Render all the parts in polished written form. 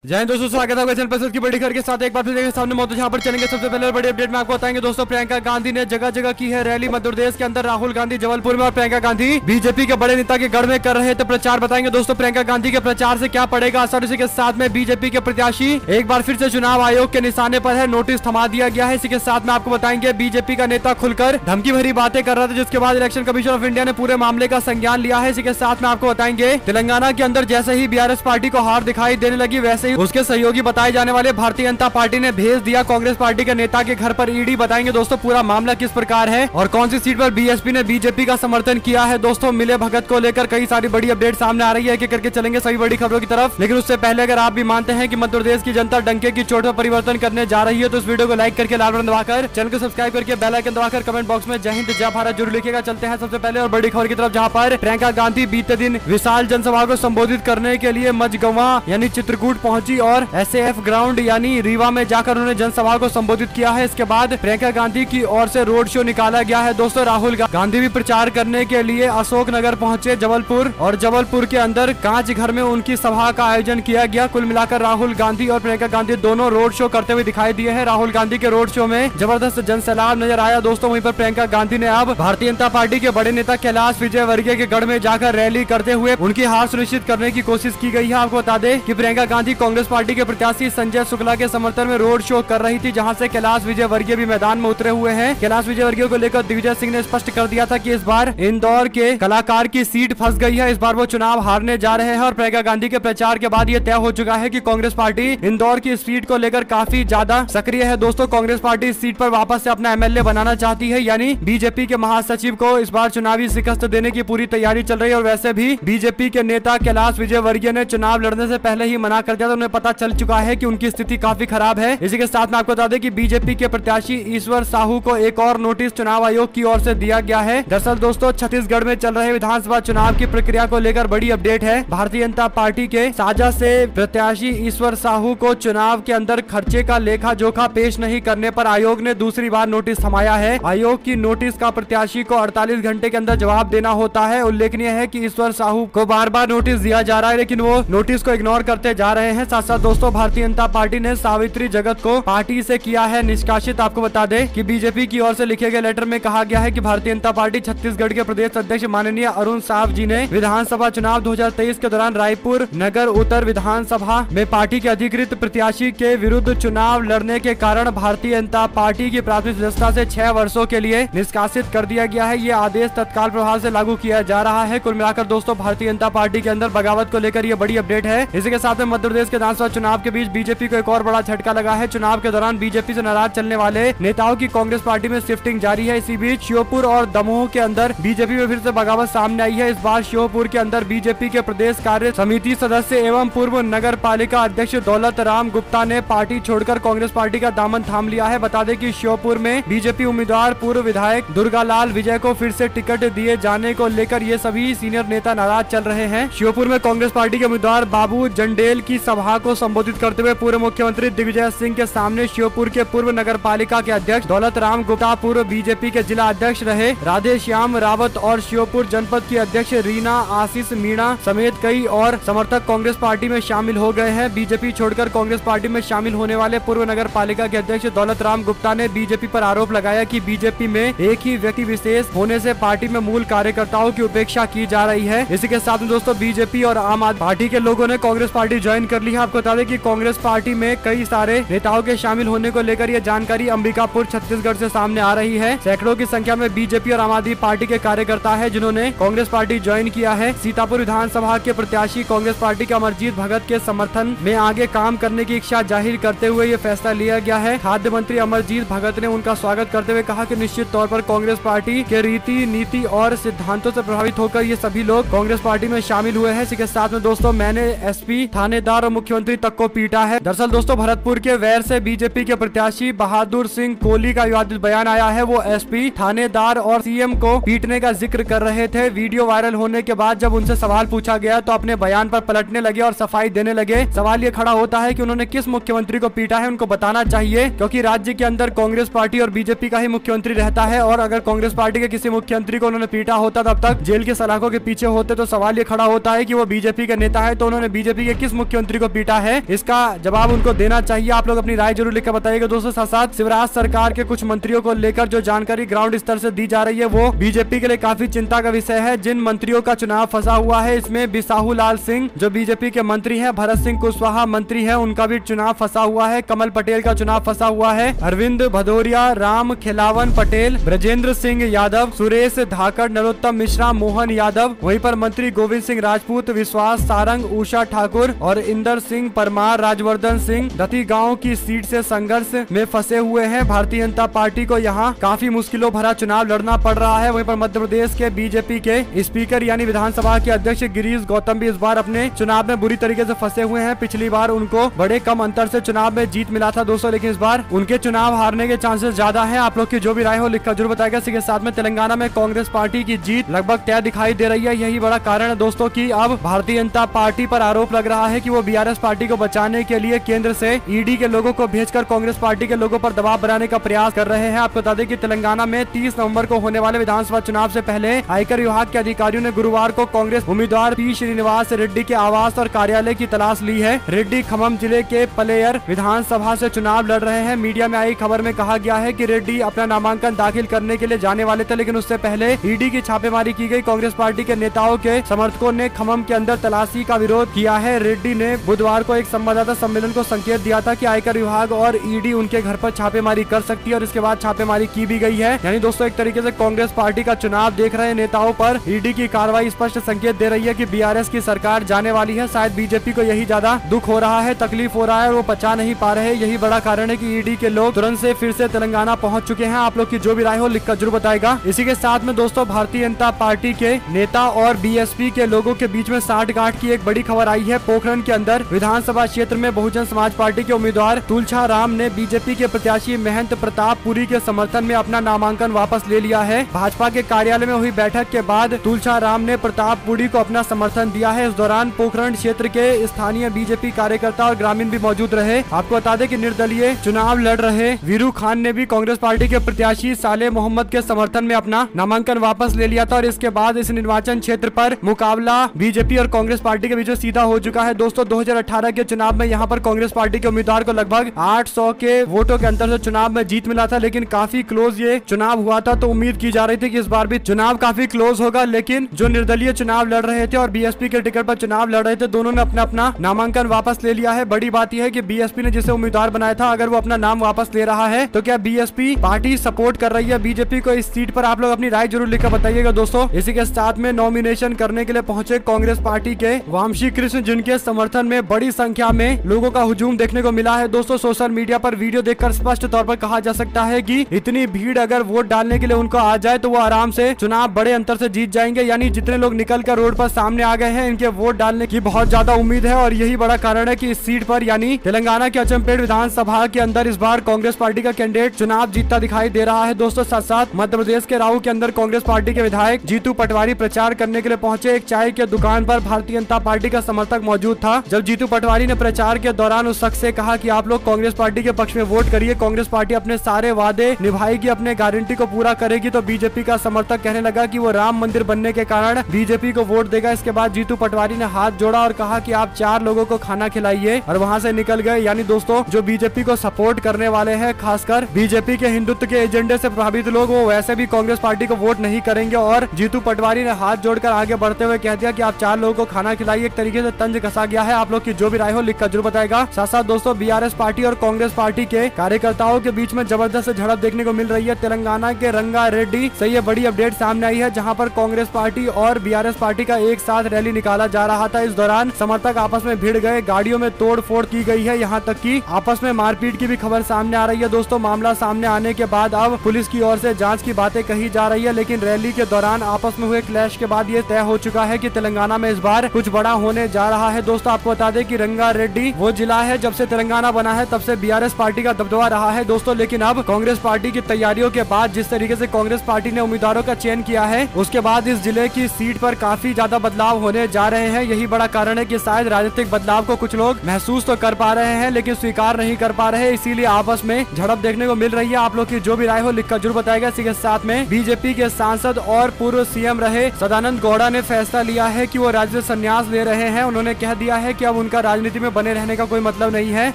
जय हिंद दोस्तों, स्वागत है आपका चैनल पर की बड़ी खबर के साथ। एक बार फिर देखिए सामने मौत जहां पर चलेंगे। सबसे पहले बड़ी अपडेट में आपको बताएंगे दोस्तों, प्रियंका गांधी ने जगह जगह की है रैली। मध्य प्रदेश के अंदर राहुल गांधी जबलपुर में और प्रियंका गांधी बीजेपी के बड़े नेता के गढ़ में कर रहे थे प्रचार। बताएंगे दोस्तों प्रियंका गांधी के प्रचार से क्या पड़ेगा असर। इसी के साथ में बीजेपी के प्रत्याशी एक बार फिर से चुनाव आयोग के निशाने पर है, नोटिस थमा दिया गया है। इसी के साथ में आपको बताएंगे बीजेपी का नेता खुलकर धमकी भरी बातें कर रहा था, जिसके बाद इलेक्शन कमीशन ऑफ इंडिया ने पूरे मामले का संज्ञान लिया है। इसी के साथ में आपको बताएंगे तेलंगाना के अंदर जैसे ही बीआरएस पार्टी को हार दिखाई देने लगी, वैसे ही उसके सहयोगी बताए जाने वाले भारतीय जनता पार्टी ने भेज दिया कांग्रेस पार्टी के नेता के घर पर ईडी। बताएंगे दोस्तों पूरा मामला किस प्रकार है और कौन सी सीट पर बीएसपी ने बीजेपी का समर्थन किया है। दोस्तों मिले भगत को लेकर कई सारी बड़ी अपडेट सामने आ रही है, करके चलेंगे सभी बड़ी खबरों की तरफ। लेकिन उससे पहले अगर आप भी मानते हैं कि मध्य प्रदेश की जनता डंके की चोट पर परिवर्तन करने जा रही है, तो इस वीडियो को लाइक करके लाल बटन दबाकर चैनल को सब्सक्राइब करके बेल आइकन दबाकर कमेंट बॉक्स में जय हिंद जय भारत जरूर लिखिएगा। चलते हैं सबसे पहले और बड़ी खबर की तरफ, जहां पर प्रियंका गांधी बीते दिन विशाल जनसभा को संबोधित करने के लिए मझगवा यानी चित्रकूट पहुंची और एसएएफ ग्राउंड यानी रीवा में जाकर उन्होंने जनसभा को संबोधित किया है। इसके बाद प्रियंका गांधी की ओर से रोड शो निकाला गया है। दोस्तों राहुल गांधी भी प्रचार करने के लिए अशोकनगर पहुंचे जबलपुर, और जबलपुर के अंदर कांच घर में उनकी सभा का आयोजन किया गया। कुल मिलाकर राहुल गांधी और प्रियंका गांधी दोनों रोड शो करते हुए दिखाई दिए हैं। राहुल गांधी के रोड शो में जबरदस्त जनसैलाब नजर आया दोस्तों। वहीं पर प्रियंका गांधी ने अब भारतीय जनता पार्टी के बड़े नेता कैलाश विजयवर्गीय के गढ़ में जाकर रैली करते हुए उनकी हार सुनिश्चित करने की कोशिश की गई है। आपको बता दें कि प्रियंका गांधी कांग्रेस पार्टी के प्रत्याशी संजय शुक्ला के समर्थन में रोड शो कर रही थी, जहां से कैलाश विजयवर्गीय भी मैदान में उतरे हुए हैं। कैलाश विजयवर्गीय को लेकर दिग्विजय सिंह ने स्पष्ट कर दिया था कि इस बार इंदौर के कलाकार की सीट फंस गई है, इस बार वो चुनाव हारने जा रहे हैं। और प्रियंका गांधी के प्रचार के बाद ये तय हो चुका है कि कांग्रेस पार्टी इंदौर की सीट को लेकर काफी ज्यादा सक्रिय है। दोस्तों कांग्रेस पार्टी इस सीट पर वापस से अपना एमएलए बनाना चाहती है, यानी बीजेपी के महासचिव को इस बार चुनावी शिकस्त देने की पूरी तैयारी चल रही है। और वैसे भी बीजेपी के नेता कैलाश विजयवर्गीय ने चुनाव लड़ने से पहले ही मना कर दिया था, उन्हें पता चल चुका है कि उनकी स्थिति काफी खराब है। इसी के साथ में आपको बता दें कि बीजेपी के प्रत्याशी ईश्वर साहू को एक और नोटिस चुनाव आयोग की ओर से दिया गया है। दरअसल दोस्तों छत्तीसगढ़ में चल रहे विधानसभा चुनाव की प्रक्रिया को लेकर बड़ी अपडेट है। भारतीय जनता पार्टी के साझा से प्रत्याशी ईश्वर साहू को चुनाव के अंदर खर्चे का लेखा जोखा पेश नहीं करने पर आयोग ने दूसरी बार नोटिस थमाया है। आयोग की नोटिस का प्रत्याशी को 48 घंटे के अंदर जवाब देना होता है। उल्लेखनीय है कि ईश्वर साहू को बार बार नोटिस दिया जा रहा है, लेकिन वो नोटिस को इग्नोर करते जा रहे हैं। साथ साथ दोस्तों भारतीय जनता पार्टी ने सावित्री जगत को पार्टी से किया है निष्कासित। आपको बता दें कि बीजेपी की ओर से लिखे गए लेटर में कहा गया है कि भारतीय जनता पार्टी छत्तीसगढ़ के प्रदेश अध्यक्ष माननीय अरुण साव जी ने विधानसभा चुनाव 2023 के दौरान रायपुर नगर उत्तर विधानसभा में पार्टी के अधिकृत प्रत्याशी के विरुद्ध चुनाव लड़ने के कारण भारतीय जनता पार्टी की प्राथमिक सदस्यता से 6 वर्षों के लिए निष्कासित कर दिया गया है। ये आदेश तत्काल प्रभाव से लागू किया जा रहा है। कुल मिलाकर दोस्तों भारतीय जनता पार्टी के अंदर बगावत को लेकर ये बड़ी अपडेट है। इसी के साथ में मध्य प्रदेश के विधानसभा चुनाव के बीच बीजेपी को एक और बड़ा झटका लगा है। चुनाव के दौरान बीजेपी से नाराज चलने वाले नेताओं की कांग्रेस पार्टी में शिफ्टिंग जारी है। इसी बीच श्योपुर और दमोह के अंदर बीजेपी में फिर से बगावत सामने आई है। इस बार श्योपुर के अंदर बीजेपी के प्रदेश कार्य समिति सदस्य एवं पूर्व नगर पालिका अध्यक्ष दौलत राम गुप्ता ने पार्टी छोड़कर कांग्रेस पार्टी का दामन थाम लिया है। बता दें कि श्योपुर में बीजेपी उम्मीदवार पूर्व विधायक दुर्गालाल विजय को फिर से टिकट दिए जाने को लेकर ये सभी सीनियर नेता नाराज चल रहे हैं। श्योपुर में कांग्रेस पार्टी के उम्मीदवार बाबू जंडेल की सभा को संबोधित करते हुए पूर्व मुख्यमंत्री दिग्विजय सिंह के सामने श्योपुर के पूर्व नगर पालिका के अध्यक्ष दौलत राम गुप्ता, पूर्व बीजेपी के जिला अध्यक्ष रहे राधे श्याम रावत और श्योपुर जनपद की अध्यक्ष रीना आशीष मीणा समेत कई और समर्थक कांग्रेस पार्टी में शामिल हो गए हैं। बीजेपी छोड़कर कांग्रेस पार्टी में शामिल होने वाले पूर्व नगर पालिका के अध्यक्ष दौलत राम गुप्ता ने बीजेपी पर आरोप लगाया कि बीजेपी में एक ही व्यक्ति विशेष होने से पार्टी में मूल कार्यकर्ताओं की उपेक्षा की जा रही है। इसी के साथ में दोस्तों बीजेपी और आम आदमी पार्टी के लोगों ने कांग्रेस पार्टी ज्वाइन कर ली है। आपको बता दें कि कांग्रेस पार्टी में कई सारे नेताओं के शामिल होने को लेकर यह जानकारी अंबिकापुर छत्तीसगढ़ से सामने आ रही है। सैकड़ों की संख्या में बीजेपी और आम आदमी पार्टी के कार्यकर्ता है जिन्होंने कांग्रेस पार्टी ज्वाइन किया है। सीतापुर विधानसभा के प्रत्याशी कांग्रेस पार्टी के अमरजीत भगत के समर्थन में आगे काम करने की इच्छा जाहिर करते हुए ये फैसला लिया गया है। खाद्य मंत्री अमरजीत भगत ने उनका स्वागत करते हुए कहा कि निश्चित तौर पर कांग्रेस पार्टी के रीति नीति और सिद्धांतों से प्रभावित होकर ये सभी लोग कांग्रेस पार्टी में शामिल हुए हैं। इसी के साथ में दोस्तों मैंने एसपी थानेदार और मुख्यमंत्री तक को पीटा है। दरअसल दोस्तों भरतपुर के वैर से बीजेपी के प्रत्याशी बहादुर सिंह कोहली का विवादित बयान आया है। वो एसपी थानेदार और सीएम को पीटने का जिक्र कर रहे थे। वीडियो वायरल होने के बाद जब उनसे सवाल पूछा गया तो अपने बयान पर पलटने लगे और सफाई देने लगे। सवाल ये खड़ा होता है कि उन्होंने किस मुख्यमंत्री को पीटा है, उनको बताना चाहिए, क्योंकि राज्य के अंदर कांग्रेस पार्टी और बीजेपी का ही मुख्यमंत्री रहता है। और अगर कांग्रेस पार्टी के किसी मुख्यमंत्री को उन्होंने पीटा होता तब तक जेल की सलाखों के पीछे होते, तो सवाल ये खड़ा होता है कि वो बीजेपी के नेता है तो उन्होंने बीजेपी के किस मुख्यमंत्री को पीटा है, इसका जवाब उनको देना चाहिए। आप लोग अपनी राय जरूर लिखकर बताइएगा दोस्तों। साथ साथ शिवराज सरकार के कुछ मंत्रियों को लेकर जो जानकारी ग्राउंड स्तर से दी जा रही है वो बीजेपी के लिए काफी चिंता का विषय है। जिन मंत्रियों का चुनाव फंसा हुआ है इसमें बिसाहू लाल सिंह जो बीजेपी के मंत्री है, भरत सिंह कुशवाहा मंत्री है, उनका भी चुनाव फंसा हुआ है, कमल पटेल का चुनाव फंसा हुआ है, अरविंद भदौरिया, राम खिलावन पटेल, ब्रजेंद्र सिंह यादव, सुरेश धाकड़, नरोत्तम मिश्रा, मोहन यादव, वहीं पर मंत्री गोविंद सिंह राजपूत, विश्वास सारंग, उषा ठाकुर और इंदर सिंह परमार, राजवर्धन सिंह दती गांव की सीट से संघर्ष में फंसे हुए हैं। भारतीय जनता पार्टी को यहां काफी मुश्किलों भरा चुनाव लड़ना पड़ रहा है। वहीं पर मध्य प्रदेश के बीजेपी के स्पीकर यानी विधानसभा के अध्यक्ष गिरीश गौतम भी इस बार अपने चुनाव में बुरी तरीके से फंसे हुए हैं। पिछली बार उनको बड़े कम अंतर से चुनाव में जीत मिला था दोस्तों, लेकिन इस बार उनके चुनाव हारने के चांसेस ज्यादा हैं। आप लोग की जो भी राय हो लिखकर जरूर बताएगा। इसी के साथ में तेलंगाना में कांग्रेस पार्टी की जीत लगभग तय दिखाई दे रही है। यही बड़ा कारण है दोस्तों कि अब भारतीय जनता पार्टी पर आरोप लग रहा है कि वो बीआरएस पार्टी को बचाने के लिए केंद्र से ईडी के लोगों को भेजकर कांग्रेस पार्टी के लोगों पर दबाव बनाने का प्रयास कर रहे हैं। आपको बता दें कि तेलंगाना में 30 नवंबर को होने वाले विधानसभा चुनाव से पहले आयकर विभाग के अधिकारियों ने गुरुवार को कांग्रेस उम्मीदवार पी श्रीनिवास रेड्डी के आवास और कार्यालय की तलाश ली है। रेड्डी खम्मम जिले के पलेयर विधानसभा से चुनाव लड़ रहे हैं। मीडिया में आई खबर में कहा गया है कि रेड्डी अपना नामांकन दाखिल करने के लिए जाने वाले थे, लेकिन उससे पहले ईडी की छापेमारी की गई। कांग्रेस पार्टी के नेताओं के समर्थकों ने खम्मम के अंदर तलाशी का विरोध किया है। रेड्डी ने बुधवार को एक संवाददाता सम्मेलन को संकेत दिया था कि आयकर विभाग और ईडी उनके घर पर छापेमारी कर सकती है और इसके बाद छापेमारी की भी गई है। यानी दोस्तों एक तरीके से कांग्रेस पार्टी का चुनाव देख रहे नेताओं पर ईडी की कार्रवाई स्पष्ट संकेत दे रही है कि बीआरएस की सरकार जाने वाली है। शायद बीजेपी को यही ज्यादा दुख हो रहा है, तकलीफ हो रहा है और वो पचा नहीं पा रहे। यही बड़ा कारण है कि ईडी के लोग तुरंत से फिर से तेलंगाना पहुंच चुके हैं। आप लोग की जो भी राय हो लिखकर जरूर बताएगा। इसी के साथ में दोस्तों भारतीय जनता पार्टी के नेता और बीएसपी के लोगों के बीच में साठगांठ की एक बड़ी खबर आई है। पोखरण के अंदर विधानसभा क्षेत्र में बहुजन समाज पार्टी के उम्मीदवार तुलछा राम ने बीजेपी के प्रत्याशी महंत प्रताप पुरी के समर्थन में अपना नामांकन वापस ले लिया है। भाजपा के कार्यालय में हुई बैठक के बाद तुलछा राम ने प्रताप पुरी को अपना समर्थन दिया है। इस दौरान पोखरण क्षेत्र के स्थानीय बीजेपी कार्यकर्ता और ग्रामीण भी मौजूद रहे। आपको बता दें कि निर्दलीय चुनाव लड़ रहे वीरू खान ने भी कांग्रेस पार्टी के प्रत्याशी साले मोहम्मद के समर्थन में अपना नामांकन वापस ले लिया था और इसके बाद इस निर्वाचन क्षेत्र पर मुकाबला बीजेपी और कांग्रेस पार्टी के बीच सीधा हो चुका है। दोस्तों 2018 के चुनाव में यहाँ पर कांग्रेस पार्टी के उम्मीदवार को लगभग 800 के वोटों के अंतर से चुनाव में जीत मिला था, लेकिन काफी क्लोज ये चुनाव हुआ था। तो उम्मीद की जा रही थी कि इस बार भी चुनाव काफी क्लोज होगा, लेकिन जो निर्दलीय चुनाव लड़ रहे थे और बीएसपी के टिकट पर चुनाव लड़ रहे थे, दोनों ने अपना अपना नामांकन वापस ले लिया है। बड़ी बात यह है कि बीएसपी ने जिसे उम्मीदवार बनाया था, अगर वो अपना नाम वापस ले रहा है तो क्या बीएसपी पार्टी सपोर्ट कर रही है बीजेपी को इस सीट पर? आप लोग अपनी राय जरूर लिखकर बताइएगा दोस्तों। इसी के साथ में नॉमिनेशन करने के लिए पहुंचे कांग्रेस पार्टी के वामशी कृष्ण, जिनके समर्थन में बड़ी संख्या में लोगों का हुजूम देखने को मिला है। दोस्तों सोशल मीडिया पर वीडियो देखकर स्पष्ट तौर पर कहा जा सकता है कि इतनी भीड़ अगर वोट डालने के लिए उनको आ जाए तो वो आराम से चुनाव बड़े अंतर से जीत जाएंगे। यानी जितने लोग निकल कर रोड पर सामने आ गए हैं, इनके वोट डालने की बहुत ज्यादा उम्मीद है और यही बड़ा कारण है कि इस सीट पर यानी तेलंगाना के अचमपेट विधानसभा के अंदर इस बार कांग्रेस पार्टी का कैंडिडेट चुनाव जीतता दिखाई दे रहा है। दोस्तों साथ साथ मध्य प्रदेश के राऊ के अंदर कांग्रेस पार्टी के विधायक जीतू पटवारी प्रचार करने के लिए पहुंचे। एक चाय के दुकान पर भारतीय जनता पार्टी का समर्थक मौजूद था। जब जीतू पटवारी ने प्रचार के दौरान उस शख्स से कहा कि आप लोग कांग्रेस पार्टी के पक्ष में वोट करिए, कांग्रेस पार्टी अपने सारे वादे निभाएगी, अपने गारंटी को पूरा करेगी, तो बीजेपी का समर्थक कहने लगा कि वो राम मंदिर बनने के कारण बीजेपी को वोट देगा। इसके बाद जीतू पटवारी ने हाथ जोड़ा और कहा कि आप 4 लोगों को खाना खिलाइए और वहां से निकल गए। यानी दोस्तों जो बीजेपी को सपोर्ट करने वाले हैं, खासकर बीजेपी के हिंदुत्व के एजेंडे से प्रभावित लोग, वो वैसे भी कांग्रेस पार्टी को वोट नहीं करेंगे। और जीतू पटवारी ने हाथ जोड़कर आगे बढ़ते हुए कह दिया कि आप 4 लोगों को खाना खिलाइए। एक तरीके से तंज कसा गया है। आप लोग की जो भी राय हो लिखकर जरूर बताएगा। साथ साथ दोस्तों बीआरएस पार्टी और कांग्रेस पार्टी के कार्यकर्ताओं के बीच में जबरदस्त झड़प देखने को मिल रही है। तेलंगाना के रंगा रेड्डी से ये बड़ी अपडेट सामने आई है, जहां पर कांग्रेस पार्टी और बीआरएस पार्टी का एक साथ रैली निकाला जा रहा था। इस दौरान समर्थक आपस में भिड़ गए, गाड़ियों में तोड़ फोड़ की गई है, यहाँ तक कि आपस में मारपीट की भी खबर सामने आ रही है। दोस्तों मामला सामने आने के बाद अब पुलिस की ओर से जांच की बातें कही जा रही है, लेकिन रैली के दौरान आपस में हुए क्लैश के बाद ये तय हो चुका है कि तेलंगाना में इस बार कुछ बड़ा होने जा रहा है। दोस्तों आपको बता दें कि रंगा रेड्डी वो जिला है जब से तेलंगाना बना है तब से बीआरएस पार्टी का दबदबा रहा है दोस्तों। लेकिन अब कांग्रेस पार्टी की तैयारियों के बाद जिस तरीके से कांग्रेस पार्टी ने उम्मीदवारों का चयन किया है, उसके बाद इस जिले की सीट पर काफी ज्यादा बदलाव होने जा रहे हैं। यही बड़ा कारण है कि शायद राजनीतिक बदलाव को कुछ लोग महसूस तो कर पा रहे हैं, लेकिन स्वीकार नहीं कर पा रहे, इसीलिए आपस में झड़प देखने को मिल रही है। आप लोग की जो भी राय हो लिखकर जरूर बताएगा। इसी के साथ में बीजेपी के सांसद और पूर्व सीएम रहे सदानंद गौड़ा ने फैसला लिया है कि वो राज्य से संन्यास ले रहे हैं। उन्होंने कह दिया है कि अब अब उनका राजनीति में बने रहने का कोई मतलब नहीं है।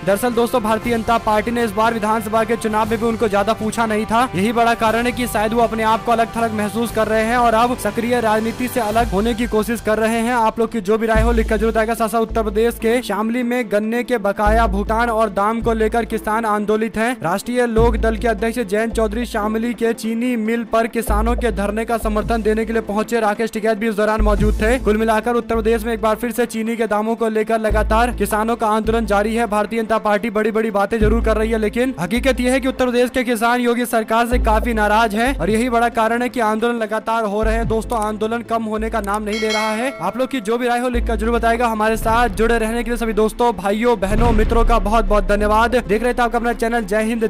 दरअसल दोस्तों भारतीय जनता पार्टी ने इस बार विधानसभा के चुनाव में भी उनको ज्यादा पूछा नहीं था। यही बड़ा कारण है कि शायद वो अपने आप को अलग थलग महसूस कर रहे हैं और अब सक्रिय राजनीति से अलग होने की कोशिश कर रहे हैं। आप लोग की जो भी राय हो लिखकर जरूर बताएगा। साथ उत्तर प्रदेश के शामली में गन्ने के बकाया भुगतान और दाम को लेकर किसान आंदोलित हैं। राष्ट्रीय लोक दल के अध्यक्ष जयंत चौधरी शामली के चीनी मिल पर किसानों के धरने का समर्थन देने के लिए पहुंचे। राकेश टिकैत भी इस दौरान मौजूद थे। कुल मिलाकर उत्तर प्रदेश में एक बार फिर से चीनी के दामों को लेकर लगातार किसानों का आंदोलन जारी है। भारतीय जनता पार्टी बड़ी बड़ी बातें जरूर कर रही है, लेकिन हकीकत यह है कि उत्तर प्रदेश के किसान योगी सरकार से काफी नाराज है और यही बड़ा कारण है कि आंदोलन लगातार हो रहे हैं। दोस्तों आंदोलन कम होने का नाम नहीं ले रहा है। आप लोग की जो भी राय हो लिखकर जरूर बताएगा। हमारे साथ जुड़े रहने के लिए सभी दोस्तों, भाइयों, बहनों, मित्रों का बहुत बहुत धन्यवाद। देख रहे थे आपका अपना चैनल जय हिंद जय